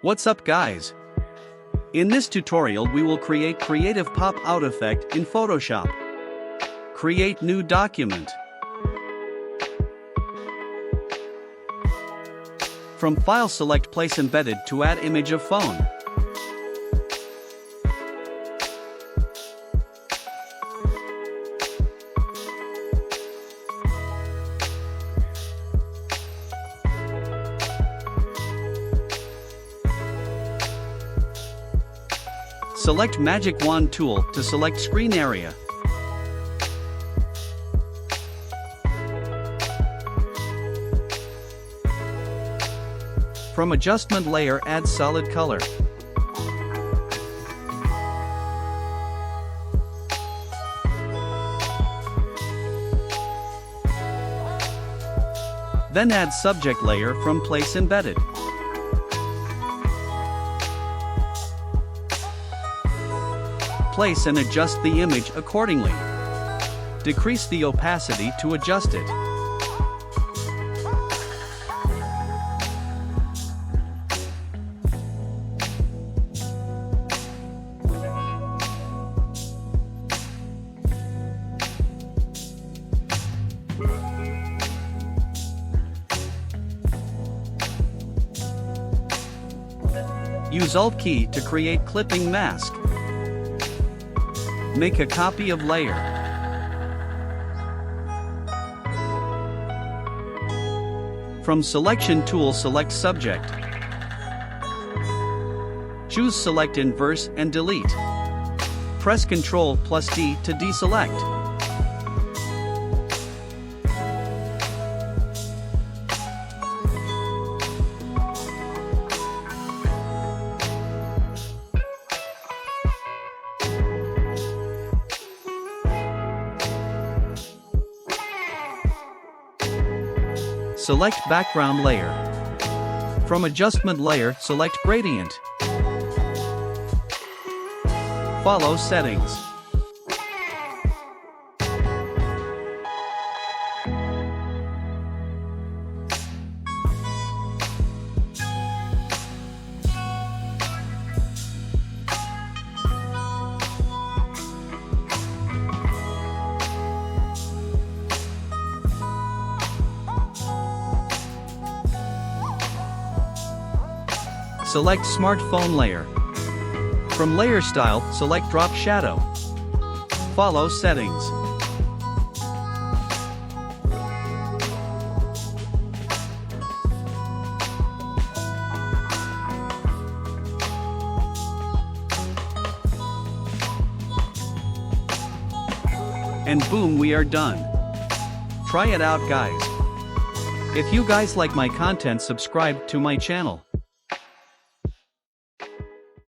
What's up guys? In this tutorial we will create creative pop-out effect in Photoshop. Create new document. From file select place embedded to add image of phone. Select Magic Wand tool to select screen area. From adjustment layer add solid color. Then add subject layer from place embedded. Place and adjust the image accordingly. Decrease the opacity to adjust it. Use Alt key to create clipping mask. Make a copy of layer. From selection tool select subject. Choose select inverse and delete. Press Ctrl+D to deselect. Select background layer. From adjustment layer, select gradient. Follow settings. Select smartphone layer. From layer style, select drop shadow. Follow settings. And boom, we are done. Try it out guys. If you guys like my content, subscribe to my channel.